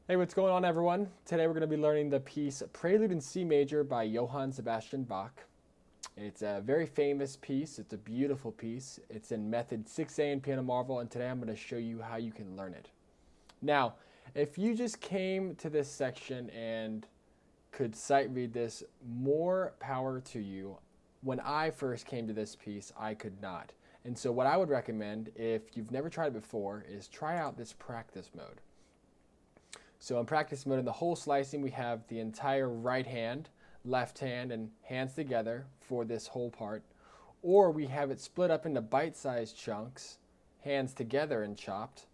Hey, what's going on, everyone? Today we're going to be learning the piece Prelude in C major by Johann Sebastian Bach. It's a very famous piece. It's a beautiful piece. It's in method 6A in Piano Marvel, and today I'm going to show you how you can learn it. Now, if you just came to this section and could sight read this, more power to you. When I first came to this piece, I could not. And so what I would recommend, if you've never tried it before, is try out this practice mode. So in practice mode, in the whole slicing, we have the entire right hand, left hand, and hands together for this whole part. Or we have it split up into bite-sized chunks, hands together and chopped.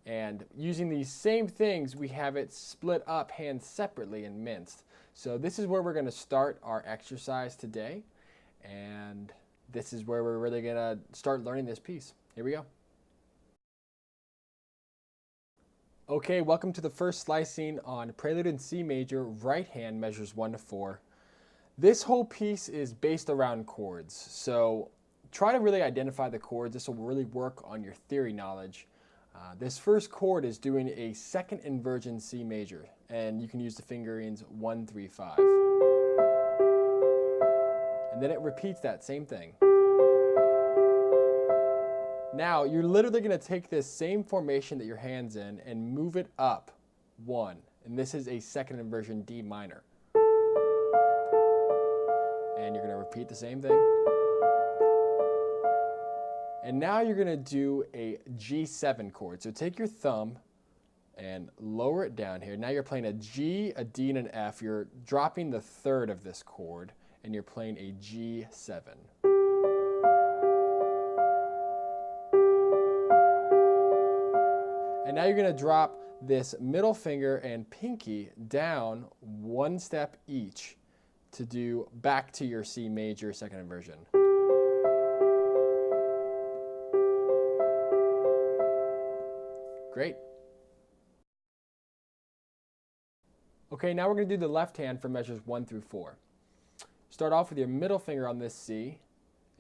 And using these same things, we have it split up, hands separately and minced. So this is where we're going to start our exercise today. And this is where we're really going to start learning this piece. Here we go. Okay, welcome to the first slicing on Prelude in C major, right hand measures 1 to 4. This whole piece is based around chords, so try to really identify the chords. This will really work on your theory knowledge. This first chord is doing a second inversion C major, and you can use the fingerings 1, 3, 5. And then it repeats that same thing. Now, you're literally going to take this same formation that your hand's in and move it up 1. And this is a second inversion D minor. And you're going to repeat the same thing. And now you're going to do a G7 chord. So take your thumb and lower it down here. Now you're playing a G, a D, and an F. You're dropping the third of this chord, and you're playing a G7. And now you're going to drop this middle finger and pinky down 1 step each to do back to your C major second inversion. Great. Okay, now we're going to do the left hand for measures 1 through 4. Start off with your middle finger on this C,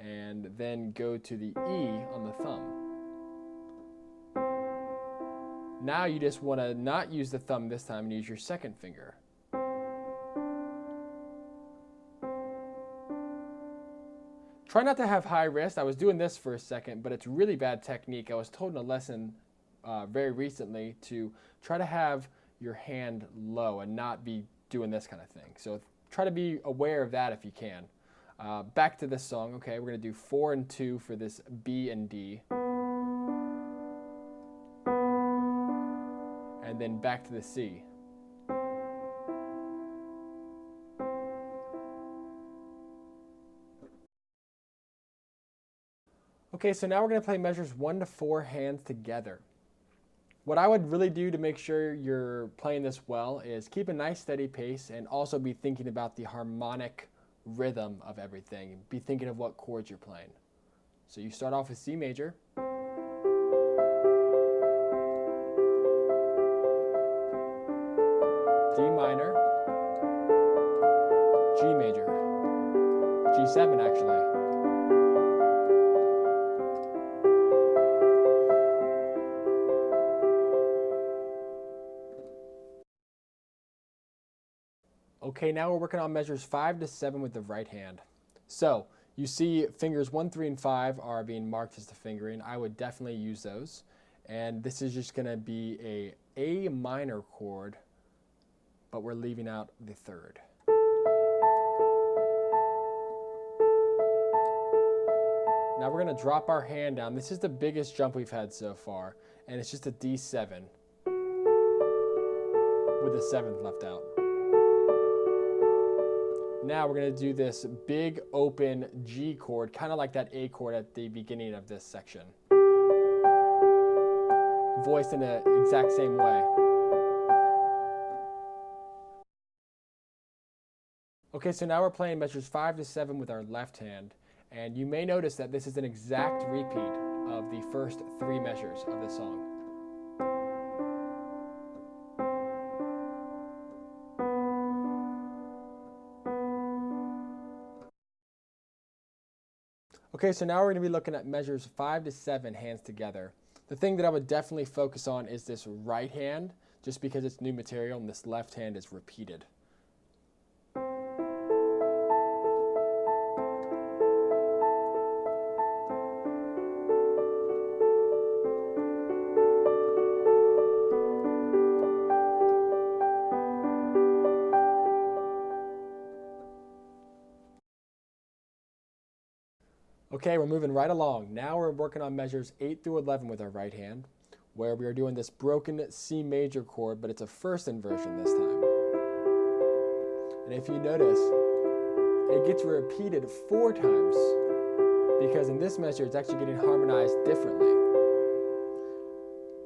and then go to the E on the thumb. Now you just want to not use the thumb this time and use your second finger. Try not to have high wrist. I was doing this for a second, but it's really bad technique. I was told in a lesson very recently to try to have your hand low and not be doing this kind of thing. So try to be aware of that if you can. Back to this song. Okay, we're going to do 4 and 2 for this B and D. And then back to the C. Okay, so now we're going to play measures 1 to 4 hands together. What I would really do to make sure you're playing this well is keep a nice steady pace and also be thinking about the harmonic rhythm of everything. Be thinking of what chords you're playing. So you start off with C major. D minor, G major, G7 actually. Okay, now we're working on measures 5 to 7 with the right hand. So you see fingers 1, 3, and 5 are being marked as the fingering. I would definitely use those. And this is just going to be a minor chord, but we're leaving out the third. Now we're going to drop our hand down. This is the biggest jump we've had so far, and it's just a D7 with the 7th left out. Now we're going to do this big open G chord, kind of like that A chord at the beginning of this section. Voiced in the exact same way. Okay, so now we're playing measures 5 to 7 with our left hand, and you may notice that this is an exact repeat of the first 3 measures of the song. Okay, so now we're going to be looking at measures 5 to 7 hands together. The thing that I would definitely focus on is this right hand. just because it's new material and this left hand is repeated. Okay, we're moving right along. Now we're working on measures 8 through 11 with our right hand, where we are doing this broken C major chord, but it's a first inversion this time. And if you notice, it gets repeated 4 times, because in this measure, it's actually getting harmonized differently.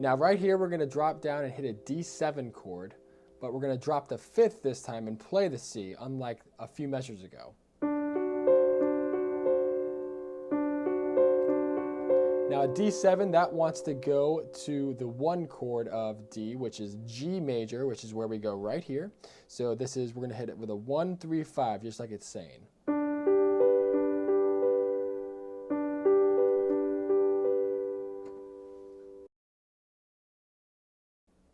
Now right here, we're going to drop down and hit a D7 chord, but we're going to drop the 5th this time and play the C, unlike a few measures ago. Now D7, that wants to go to the 1 chord of D, which is G major, which is where we go right here. So this is, we're going to hit it with a 1, 3, 5, just like it's saying.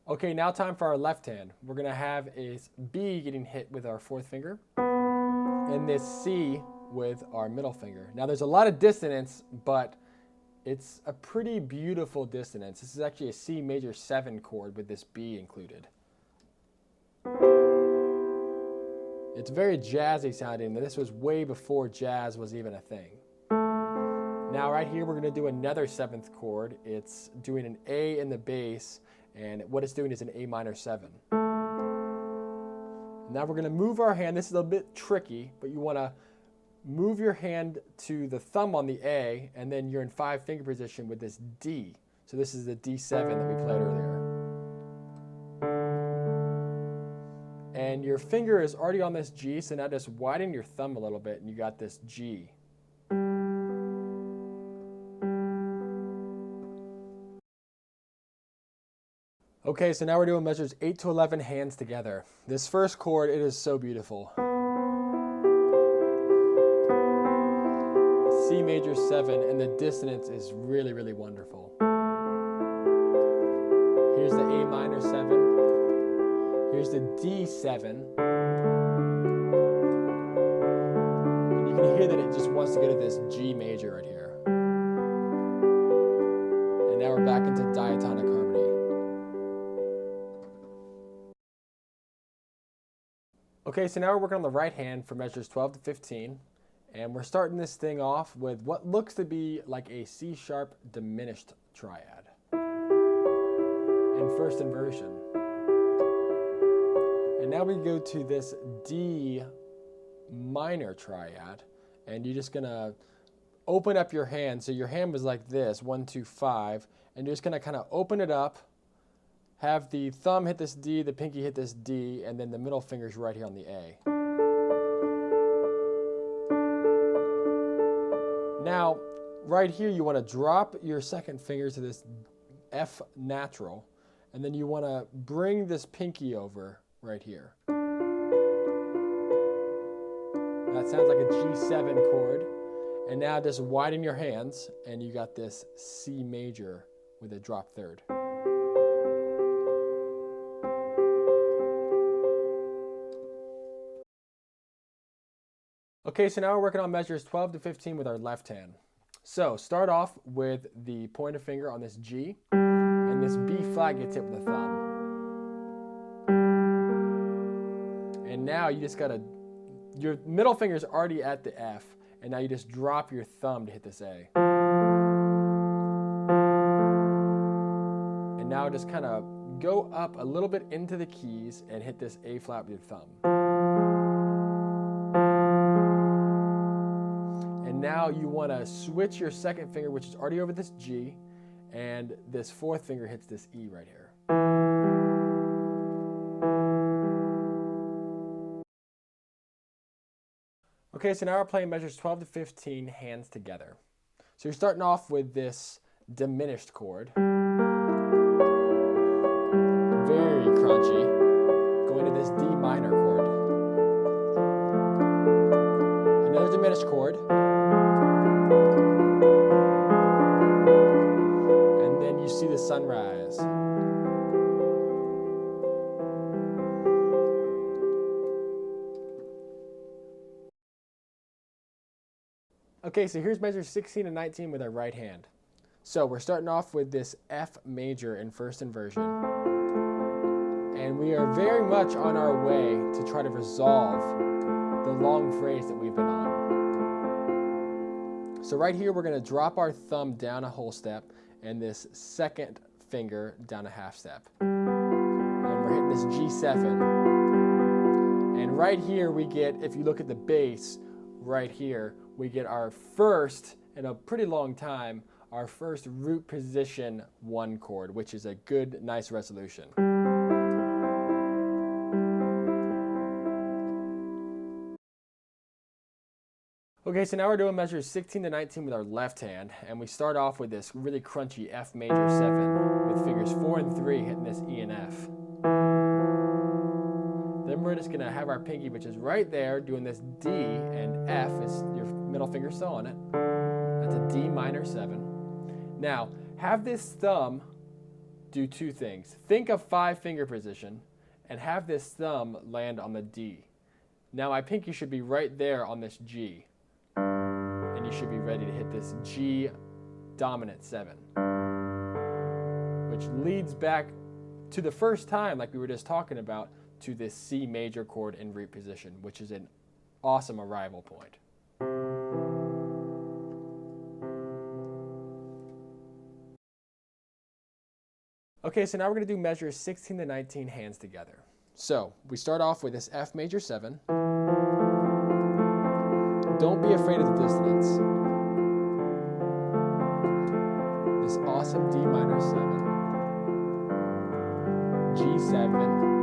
Okay, now time for our left hand. We're going to have a B getting hit with our 4th finger, and this C with our middle finger. Now there's a lot of dissonance, but it's a pretty beautiful dissonance. This is actually a C major 7 chord with this B included. It's very jazzy sounding, and this was way before jazz was even a thing. Now right here we're going to do another 7th chord. It's doing an A in the bass, and what it's doing is an A minor 7. Now we're going to move our hand. This is a bit tricky, but you want to move your hand to the thumb on the A, and then you're in 5-finger position with this D. So this is the D7 that we played earlier. And your finger is already on this G, so now just widen your thumb a little bit, and you got this G. Okay, so now we're doing measures 8 to 11 hands together. This first chord, it is so beautiful. C major 7, and the dissonance is really, really wonderful. Here's the A minor 7. Here's the D7. And you can hear that it just wants to go to this G major right here. And now we're back into diatonic harmony. Okay, so now we're working on the right hand for measures 12 to 15. And we're starting this thing off with what looks to be like a C-sharp diminished triad in first inversion. And now we go to this D minor triad, and you're just gonna open up your hand. So your hand was like this, 1, 2, 5, and you're just gonna kind of open it up, have the thumb hit this D, the pinky hit this D, and then the middle finger's right here on the A. Now, right here, you want to drop your second finger to this F natural, and then you want to bring this pinky over right here. That sounds like a G7 chord. And now just widen your hands, and you got this C major with a drop third. Okay, so now we're working on measures 12 to 15 with our left hand. So start off with the pointer finger on this G, and this B flat gets hit with the thumb. And now you just gotta, your middle finger's already at the F, and now you just drop your thumb to hit this A. And now just kind of go up a little bit into the keys and hit this A flat with your thumb. And now you want to switch your second finger, which is already over this G, and this fourth finger hits this E right here. Okay, so now we're playing measures 12 to 15 hands together. So you're starting off with this diminished chord. Very crunchy. Going to this D minor chord. Another diminished chord. And then you see the sunrise. Okay, so here's measures 16 and 19 with our right hand. So we're starting off with this F major in first inversion. And we are very much on our way to try to resolve the long phrase that we've been on. So right here, we're going to drop our thumb down a whole step and this second finger down a half step. And we're hitting this G7. And right here we get, if you look at the bass, right here, we get our first, in a pretty long time, our first root position 1 chord, which is a good, nice resolution. Okay, so now we're doing measures 16 to 19 with our left hand, and we start off with this really crunchy F major 7 with fingers 4 and 3 hitting this E and F. Then we're just gonna have our pinky, which is right there, doing this D, and F is your middle finger still on it. That's a D minor 7. Now, have this thumb do 2 things. Think of 5-finger position, and have this thumb land on the D. Now my pinky should be right there on this G. And you should be ready to hit this G dominant 7, which leads back to the first time, like we were just talking about, to this C major chord in root position, which is an awesome arrival point. Okay, so now we're going to do measures 16 to 19 hands together. So we start off with this F major 7. Don't be afraid of the dissonance. This awesome D minor 7, G7,